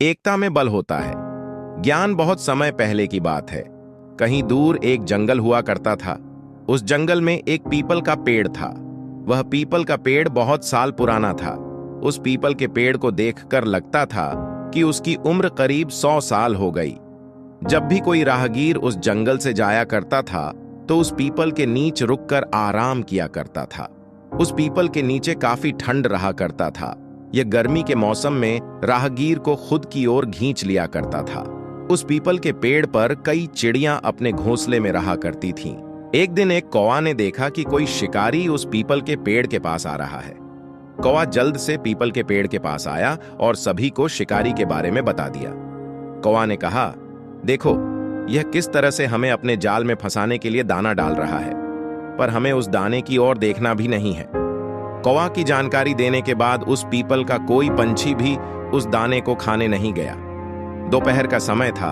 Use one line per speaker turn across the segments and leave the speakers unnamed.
एकता में बल होता है। ज्ञान बहुत समय पहले की बात है। कहीं दूर एक जंगल हुआ करता था। उस जंगल में एक पीपल का पेड़ था। वह पीपल का पेड़ बहुत साल पुराना था। उस पीपल के पेड़ को देखकर लगता था कि उसकी उम्र करीब 100 साल हो गई। जब भी कोई राहगीर उस जंगल से जाया करता था तो उस पीपल के नीचे रुककर आराम किया करता था। उस पीपल के नीचे काफी ठंड रहा करता था। यह गर्मी के मौसम में राहगीर को खुद की ओर खींच लिया करता था। उस पीपल के पेड़ पर कई चिड़ियां अपने घोंसले में रहा करती थीं। एक दिन एक कौवा ने देखा कि कोई शिकारी उस पीपल के पेड़ के पास आ रहा है। कौवा जल्द से पीपल के पेड़ के पास आया और सभी को शिकारी के बारे में बता दिया। कौवा ने कहा, देखो, यह किस तरह से हमें अपने जाल में फंसाने के लिए दाना डाल रहा है, पर हमें उस दाने की ओर देखना भी नहीं है। कौवा की जानकारी देने के बाद उस पीपल का कोई पंछी भी उस दाने को खाने नहीं गया। दोपहर का समय था।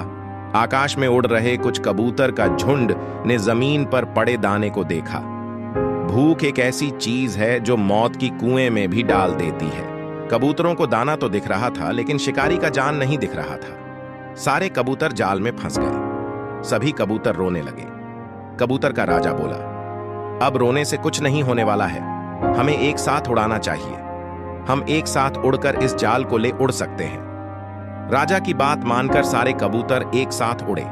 आकाश में उड़ रहे कुछ कबूतर का झुंड ने जमीन पर पड़े दाने को देखा। भूख एक ऐसी चीज है जो मौत की कुएं में भी डाल देती है। कबूतरों को दाना तो दिख रहा था, लेकिन शिकारी का जान नहीं दिख रहा था। सारे कबूतर जाल में फंस गए। सभी कबूतर रोने लगे। कबूतर का राजा बोला, अब रोने से कुछ नहीं होने वाला है। हमें एक साथ उड़ाना चाहिए। हम एक साथ उड़कर इस जाल को ले उड़ सकते हैं। राजा की बात मानकर सारे कबूतर एक साथ उड़े।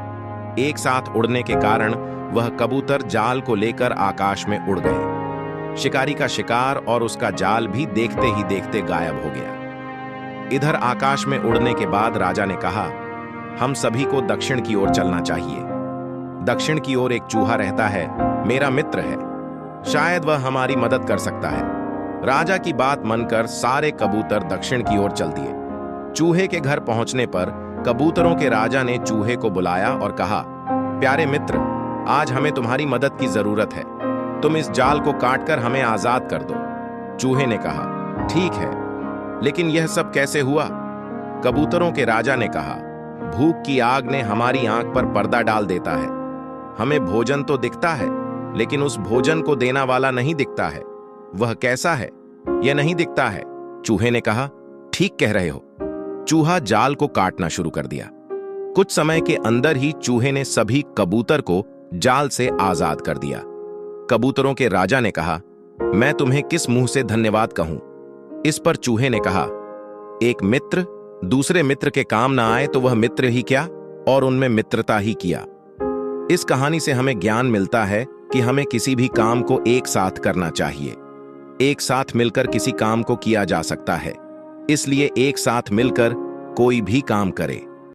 एक साथ उड़ने के कारण वह कबूतर जाल को लेकर आकाश में उड़ गए। शिकारी का शिकार और उसका जाल भी देखते ही देखते गायब हो गया। इधर आकाश में उड़ने के बाद राजा ने कहा, हम सभी को दक्षिण की ओर चलना चाहिए। दक्षिण की ओर एक चूहा रहता है, मेरा मित्र है। शायद वह हमारी मदद कर सकता है। राजा की बात मानकर सारे कबूतर दक्षिण की ओर चल दिए। चूहे के घर पहुंचने पर कबूतरों के राजा ने चूहे को बुलाया और कहा, प्यारे मित्र, आज हमें तुम्हारी मदद की जरूरत है। तुम इस जाल को काटकर हमें आजाद कर दो। चूहे ने कहा, ठीक है, लेकिन यह सब कैसे हुआ? कबूतरों के राजा ने कहा, भूख की आग ने हमारी आंख पर पर्दा डाल देता है। हमें भोजन तो दिखता है, लेकिन उस भोजन को देना वाला नहीं दिखता है। वह कैसा है, यह नहीं दिखता है। चूहे ने कहा, ठीक कह रहे हो। चूहा जाल को काटना शुरू कर दिया। कुछ समय के अंदर ही चूहे ने सभी कबूतर को जाल से आजाद कर दिया। कबूतरों के राजा ने कहा, मैं तुम्हें किस मुंह से धन्यवाद कहूं? इस पर चूहे ने कहा, एक मित्र दूसरे मित्र के काम ना आए तो वह मित्र ही क्या, और उनमें मित्रता ही किया। इस कहानी से हमें ज्ञान मिलता है कि हमें किसी भी काम को एक साथ करना चाहिए। एक साथ मिलकर किसी काम को किया जा सकता है, इसलिए एक साथ मिलकर कोई भी काम करे।